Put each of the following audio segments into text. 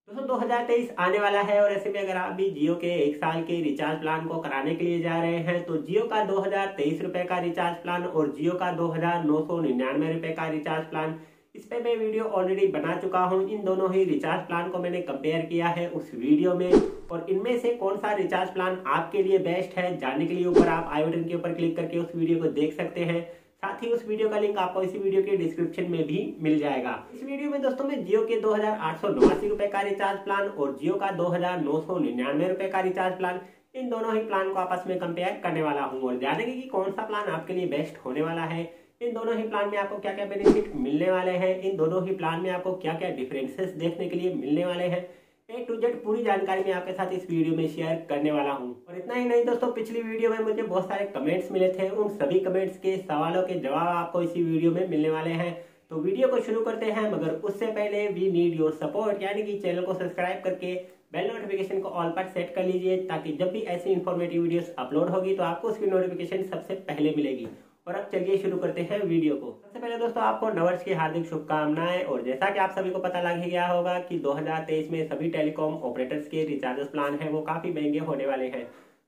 दोस्तों 2023 आने वाला है और ऐसे में अगर आप भी जियो के 1 साल के रिचार्ज प्लान को कराने के लिए जा रहे हैं तो जियो का 2023 रुपए का रिचार्ज प्लान और जियो का 2999 रुपए का रिचार्ज प्लान, इस पे मैं वीडियो ऑलरेडी बना चुका हूं। इन दोनों ही रिचार्ज प्लान को मैंने कंपेयर किया है उस वीडियो में, और इनमें से कौन सा रिचार्ज प्लान आपके लिए बेस्ट है जानने के लिए ऊपर आप आई बटन के ऊपर क्लिक करके उस वीडियो को देख सकते हैं। साथ ही उस वीडियो का लिंक आपको इसी वीडियो के डिस्क्रिप्शन में भी मिल जाएगा। इस वीडियो में दोस्तों मैं जियो के 2889 रुपए का रिचार्ज प्लान और जियो का 2999 रुपए का रिचार्ज प्लान, इन दोनों ही प्लान को आपस में कंपेयर करने वाला हूँ और जानेंगे कि कौन सा प्लान आपके लिए बेस्ट होने वाला है। इन दोनों ही प्लान में आपको क्या क्या बेनिफिट मिलने वाले हैं, इन दोनों ही प्लान में आपको क्या क्या डिफरेंसेस देखने के लिए मिलने वाले हैं, A to Z पूरी जानकारी मैं आपके साथ इस वीडियो में शेयर करने वाला हूं। और इतना ही नहीं दोस्तों, पिछली वीडियो में मुझे बहुत सारे कमेंट्स मिले थे, उन सभी कमेंट्स के सवालों के जवाब आपको इसी वीडियो में मिलने वाले हैं। तो वीडियो को शुरू करते हैं, मगर उससे पहले वी नीड योर सपोर्ट, यानी कि चैनल को सब्सक्राइब करके बेल नोटिफिकेशन को ऑल पर सेट कर लीजिए, ताकि जब भी ऐसी इन्फॉर्मेटिव वीडियोस अपलोड होगी तो आपको उसकी नोटिफिकेशन सबसे पहले मिलेगी। और अब चलिए शुरू करते हैं वीडियो को। सबसे पहले दोस्तों आपको नववर्ष की हार्दिक शुभकामनाएं। और जैसा कि आप सभी को पता लग ही गया होगा कि 2023 में सभी टेलीकॉम ऑपरेटर्स के रिचार्ज प्लान हैं वो काफी महंगे होने वाले हैं।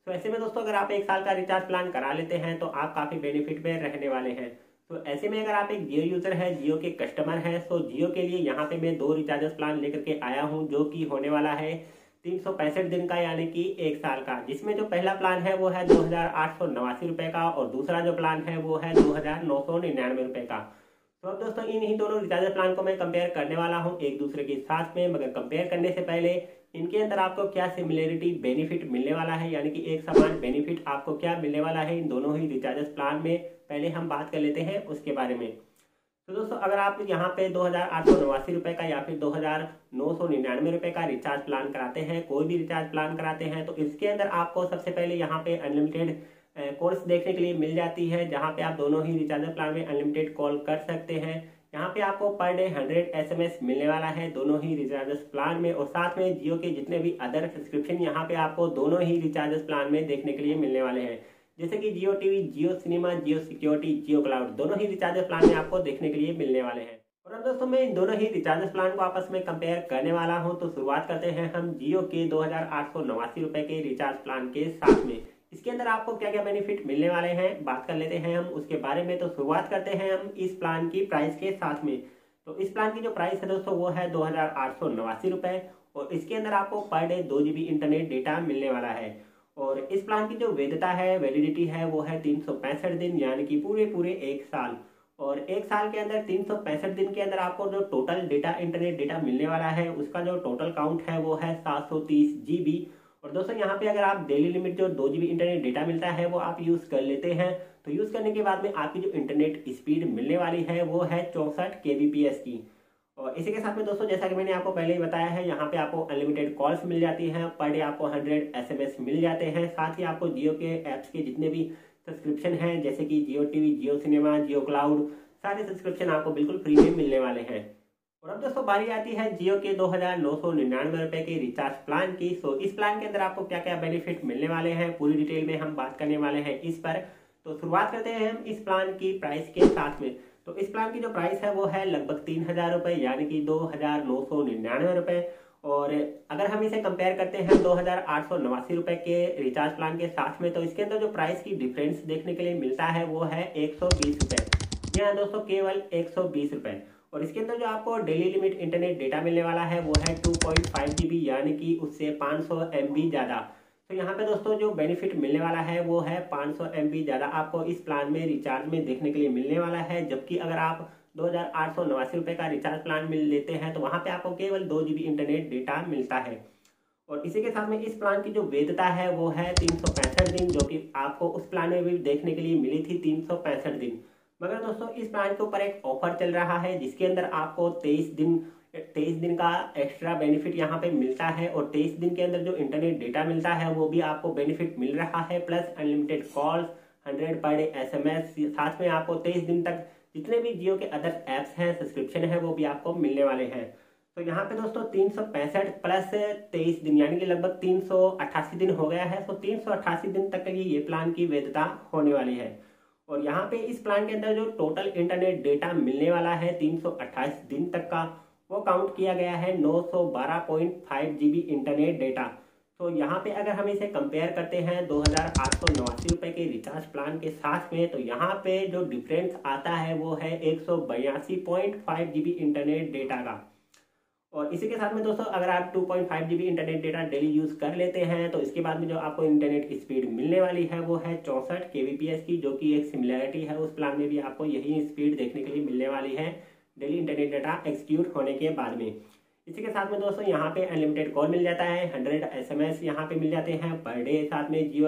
तो ऐसे में दोस्तों अगर आप 1 साल का रिचार्ज प्लान करा लेते हैं तो आप काफी बेनिफिट में रहने वाले हैं। तो ऐसे में अगर आप एक जियो यूजर है, जियो के कस्टमर है, तो जियो के लिए यहाँ पे मैं 2 रिचार्ज प्लान लेकर के आया हूँ, जो कि होने वाला है 365 दिन का, यानी कि 1 साल का। जिसमें जो पहला प्लान है वो है 2889 रुपए का और दूसरा जो प्लान है वो है 2999 रुपए का। तो अब दोस्तों इन ही दोनों रिचार्ज प्लान को मैं कंपेयर करने वाला हूं एक दूसरे के साथ में, मगर कंपेयर करने से पहले इनके अंदर आपको क्या सिमिलरिटी बेनिफिट मिलने वाला है, यानी कि एक समान बेनिफिट आपको क्या मिलने वाला है इन दोनों ही रिचार्ज प्लान में, पहले हम बात कर लेते हैं उसके बारे में। तो दोस्तों अगर आप यहाँ पे 2889 रुपए का या फिर 2999 रुपए का रिचार्ज प्लान कराते हैं, कोई भी रिचार्ज प्लान कराते हैं, तो इसके अंदर आपको सबसे पहले यहाँ पे अनलिमिटेड कॉल्स देखने के लिए मिल जाती है, जहाँ पे आप दोनों ही रिचार्ज प्लान में अनलिमिटेड कॉल कर सकते हैं। यहाँ पे आपको पर डे 100 SMS मिलने वाला है दोनों ही रिचार्ज प्लान में, और साथ में जियो के जितने भी अदर सब्सक्रिप्शन यहाँ पे आपको दोनों ही रिचार्ज प्लान में देखने के लिए मिलने वाले हैं, जैसे कि जियो टीवी, जियो सिनेमा, जियो सिक्योरिटी, जियो क्लाउड, दोनों ही रिचार्ज प्लान में आपको देखने के लिए मिलने वाले हैं। और अब दोस्तों मैं इन दोनों ही रिचार्ज प्लान को आपस में कंपेयर करने वाला हूं। तो शुरुआत करते हैं हम जियो के 2889 रुपए के रिचार्ज प्लान के साथ में। इसके अंदर आपको क्या क्या बेनिफिट मिलने वाले हैं बात कर लेते हैं हम उसके बारे में। तो शुरुआत करते हैं हम इस प्लान की प्राइस के साथ में। तो इस प्लान की जो प्राइस है दोस्तों वो है 2889 रुपए, और इसके अंदर आपको per day 2 GB internet data मिलने वाला है। और इस प्लान की जो वैधता है, वैलिडिटी है, वो है 365 दिन, यानी कि पूरे 1 साल। और 1 साल के अंदर 365 दिन के अंदर आपको जो टोटल डेटा इंटरनेट डेटा मिलने वाला है उसका जो टोटल काउंट है वो है 730 GB। और दोस्तों यहाँ पे अगर आप डेली लिमिट जो 2 GB इंटरनेट डेटा मिलता है वो आप यूज कर लेते हैं, तो यूज करने के बाद में आपकी जो इंटरनेट स्पीड मिलने वाली है वो है 64 kbps की। और इसी के साथ में दोस्तों जैसा कि मैंने आपको पहले ही बताया है, यहाँ पे आपको अनलिमिटेड कॉल्स मिल जाती हैं, पर डे आपको 100 SMS मिल जाते हैं। साथ ही आपको जियो के ऐप्स के जितने भी सब्सक्रिप्शन हैं, जैसे कि जियो टीवी, जियो सिनेमा, जियो क्लाउड, सारे सब्सक्रिप्शन आपको बिल्कुल फ्री में मिलने वाले हैं। और अब दोस्तों बारी आती है जियो के 2999 रुपए के रिचार्ज प्लान की। सो इस प्लान के अंदर आपको क्या क्या बेनिफिट मिलने वाले हैं पूरी डिटेल में हम बात करने वाले हैं इस पर। तो शुरुआत करते हैं हम इस प्लान की प्राइस के साथ में। तो इस प्लान की जो प्राइस है वो है लगभग 3000 रुपए, यानी कि 2999 रुपए। और अगर हम इसे कंपेयर करते हैं 2889 रुपए के रिचार्ज प्लान के साथ में, तो इसके अंदर जो प्राइस की डिफरेंस देखने के लिए मिलता है वो है 120 रुपए। यहाँ दोस्तों केवल 120 रुपए। और इसके अंदर जो आपको डेली लिमिट इंटरनेट डेटा मिलने वाला है वो है 2.5 GB, यानी कि उससे 500 MB ज़्यादा। तो यहाँ पे दोस्तों जो बेनिफिट मिलने वाला है वो है 500 MB ज़्यादा आपको इस प्लान में रिचार्ज में देखने के लिए मिलने वाला है। जबकि अगर आप 2889 रुपए का रिचार्ज प्लान मिल लेते हैं तो वहाँ पे आपको केवल 2 GB इंटरनेट डेटा मिलता है। और इसी के साथ में इस प्लान की जो वैधता है वो है 365 दिन, जो कि आपको उस प्लान में भी देखने के लिए मिली थी 365 दिन। मगर दोस्तों इस प्लान के ऊपर एक ऑफर चल रहा है जिसके अंदर आपको 23 दिन का एक्स्ट्रा बेनिफिट यहाँ पे मिलता है, और 23 दिन के अंदर जो इंटरनेट डेटा मिलता है वो भी आपको बेनिफिट मिल रहा है, plus unlimited calls, 100 per day SMS। साथ में आपको 23 दिन तक जितने भी जियो के अदर एप्स हैं, सब्सक्रिप्शन है, वो भी आपको मिलने वाले हैं। तो यहाँ पे दोस्तों 365 प्लस 23 दिन, यानी कि लगभग 388 दिन हो गया है। तो 388 दिन तक के लिए ये प्लान की वैधता होने वाली है। और यहाँ पे इस प्लान के अंदर जो टोटल इंटरनेट डेटा मिलने वाला है 328 दिन तक का, वो काउंट किया गया है 912.5 GB इंटरनेट डेटा। तो यहाँ पे अगर हम इसे कंपेयर करते हैं 2889 रुपये के रिचार्ज प्लान के साथ में, तो यहाँ पे जो डिफरेंस आता है वो है 182.5 GB इंटरनेट डेटा का। और इसी के साथ में दोस्तों अगर आप 2.5 GB internet data daily use कर लेते हैं तो इसके बाद में जो आपको इंटरनेट की स्पीड मिलने वाली है वो है 64 kbps की, जो कि एक सिमिलरिटी है उस प्लान में भी आपको यही स्पीड देखने के लिए मिलने वाली है डेली इंटरनेट डाटा एक्सक्यूट होने के बाद में। इसी के साथ में दोस्तों यहाँ पे अनलिमिटेड कॉल मिल जाता है, 100 SMS यहाँ पे मिल जाते हैं पर डे। साथ में जियो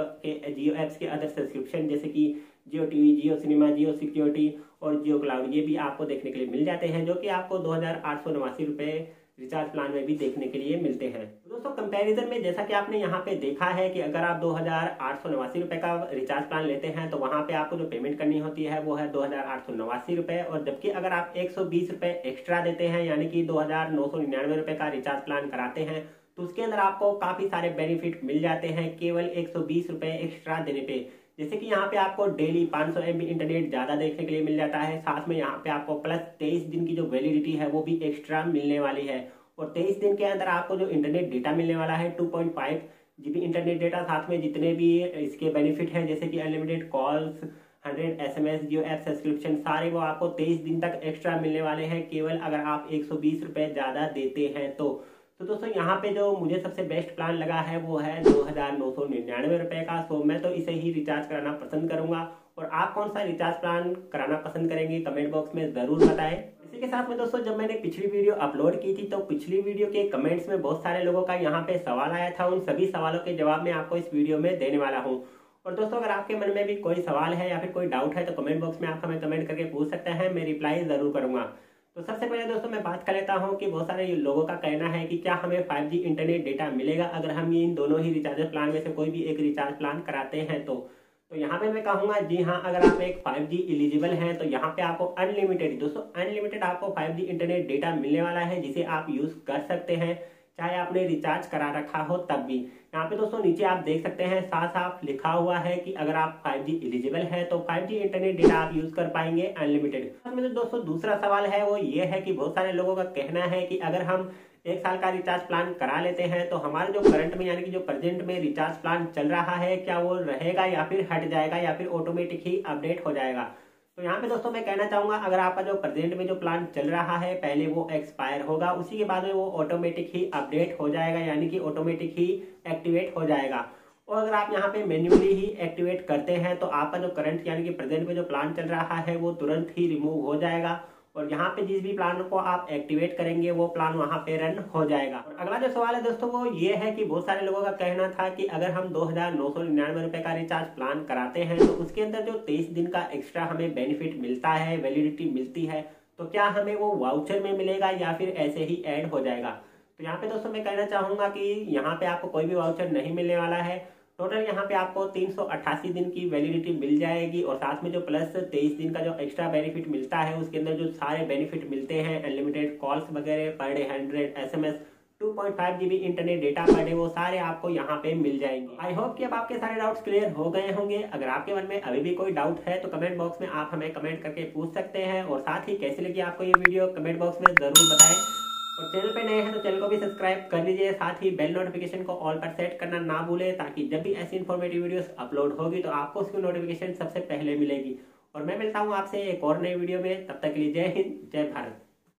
ऐप्स के अदर सब्सक्रिप्शन जैसे कि जियो टीवी, जियो सिनेमा, जियो सिक्योरिटी और जियो क्लाउड, ये भी आपको देखने के लिए मिल जाते हैं, जो कि आपको 2889 रुपये रिचार्ज प्लान में भी देखने के लिए मिलते हैं। दोस्तों कंपैरिजन में जैसा कि आपने यहाँ पे देखा है कि अगर आप 2889 रुपये का रिचार्ज प्लान लेते हैं तो वहाँ पे आपको जो पेमेंट करनी होती है वो है 2889 रुपये, और जबकि अगर आप 120 रुपये एक्स्ट्रा देते हैं यानी कि 2999 रुपये का रिचार्ज प्लान कराते हैं तो उसके अंदर आपको काफ़ी सारे बेनिफिट मिल जाते हैं केवल 120 रुपये एक्स्ट्रा देने पे। जैसे कि यहाँ पे आपको डेली 500 MB इंटरनेट ज़्यादा देखने के लिए मिल जाता है, साथ में यहाँ पे आपको प्लस 23 दिन की जो वैलिडिटी है वो भी एक्स्ट्रा मिलने वाली है। और 23 दिन के अंदर आपको जो इंटरनेट डेटा मिलने वाला है 2.5 GB इंटरनेट डेटा, साथ में जितने भी इसके बेनिफिट हैं जैसे कि अनलिमिटेड कॉल्स, 100 SMS, जियो ऐप सब्सक्रिप्शन, सारे वो आपको 23 दिन तक एक्स्ट्रा मिलने वाले हैं केवल अगर आप 120 रुपये ज़्यादा देते हैं तो दोस्तों यहाँ पे जो मुझे सबसे बेस्ट प्लान लगा है वो है 2999 रुपये का। सो मैं तो इसे ही रिचार्ज कराना पसंद करूंगा, और आप कौन सा रिचार्ज प्लान कराना पसंद करेंगे कमेंट बॉक्स में ज़रूर बताएं। इसी के साथ में दोस्तों जब मैंने पिछली वीडियो अपलोड की थी तो पिछली वीडियो के कमेंट्स में बहुत सारे लोगों का यहाँ पे सवाल आया था, उन सभी सवालों के जवाब मैं आपको इस वीडियो में देने वाला हूँ। और दोस्तों अगर आपके मन में भी कोई सवाल है या फिर कोई डाउट है तो कमेंट बॉक्स में आप हमें कमेंट करके पूछ सकते हैं, मैं रिप्लाई ज़रूर करूँगा। तो सबसे पहले दोस्तों मैं बात कर लेता हूं कि बहुत सारे लोगों का कहना है कि क्या हमें 5G इंटरनेट डेटा मिलेगा अगर हम इन दोनों ही रिचार्ज प्लान में से कोई भी एक रिचार्ज प्लान कराते हैं तो यहाँ पे मैं कहूँगा जी हाँ, अगर आप एक 5G एलिजिबल हैं तो यहाँ पे आपको अनलिमिटेड, दोस्तों अनलिमिटेड आपको 5G इंटरनेट डेटा मिलने वाला है जिसे आप यूज़ कर सकते हैं चाहे आपने रिचार्ज करा रखा हो तब भी। यहाँ पे दोस्तों नीचे आप देख सकते हैं साफ साफ लिखा हुआ है कि अगर आप 5G एलिजिबल है तो 5G इंटरनेट डेटा आप यूज कर पाएंगे अनलिमिटेड। तो दोस्तों दूसरा सवाल है वो ये है कि बहुत सारे लोगों का कहना है कि अगर हम 1 साल का रिचार्ज प्लान करा लेते हैं तो हमारा जो करंट में यानी कि जो प्रेजेंट में रिचार्ज प्लान चल रहा है क्या वो रहेगा या फिर हट जाएगा या फिर ऑटोमेटिक ही अपडेट हो जाएगा। तो यहाँ पे दोस्तों मैं कहना चाहूंगा अगर आपका जो प्रेजेंट में जो प्लान चल रहा है पहले वो एक्सपायर होगा, उसी के बाद में वो ऑटोमेटिक ही अपडेट हो जाएगा यानी कि ऑटोमेटिक ही एक्टिवेट हो जाएगा। और अगर आप यहाँ पे मैन्युअली ही एक्टिवेट करते हैं तो आपका जो करंट यानी कि प्रेजेंट में जो प्लान चल रहा है वो तुरंत ही रिमूव हो जाएगा, और यहाँ पे जिस भी प्लान को आप एक्टिवेट करेंगे वो प्लान वहाँ पे रन हो जाएगा। और अगला जो सवाल है दोस्तों वो ये है कि बहुत सारे लोगों का कहना था कि अगर हम 2999 रुपये का रिचार्ज प्लान कराते हैं तो उसके अंदर जो 23 दिन का एक्स्ट्रा हमें बेनिफिट मिलता है, वैलिडिटी मिलती है, तो क्या हमें वो वाउचर में मिलेगा या फिर ऐसे ही ऐड हो जाएगा। तो यहाँ पे दोस्तों मैं कहना चाहूँगा कि यहाँ पे आपको कोई भी वाउचर नहीं मिलने वाला है। टोटल यहाँ पे आपको 388 दिन की वैलिडिटी मिल जाएगी, और साथ में जो प्लस 23 दिन का जो एक्स्ट्रा बेनिफिट मिलता है उसके अंदर जो सारे बेनिफिट मिलते हैं अनलिमिटेड कॉल्स वगैरह per day, 100 SMS, 2.5 GB internet data per day, वो सारे आपको यहाँ पे मिल जाएंगे। आई होप कि अब आपके सारे डाउट्स क्लियर हो गए होंगे। अगर आपके मन में अभी भी कोई डाउट है तो कमेंट बॉक्स में आप हमें कमेंट करके पूछ सकते हैं, और साथ ही कैसी लगी आपको ये वीडियो कमेंट बॉक्स में जरूर बताएं। और चैनल पे नए हैं तो चैनल को भी सब्सक्राइब कर लीजिए, साथ ही बेल नोटिफिकेशन को ऑल पर सेट करना ना भूलें ताकि जब भी ऐसी इन्फॉर्मेटिव वीडियोस अपलोड होगी तो आपको उसकी नोटिफिकेशन सबसे पहले मिलेगी। और मैं मिलता हूँ आपसे एक और नई वीडियो में, तब तक के लिए जय हिंद, जय भारत।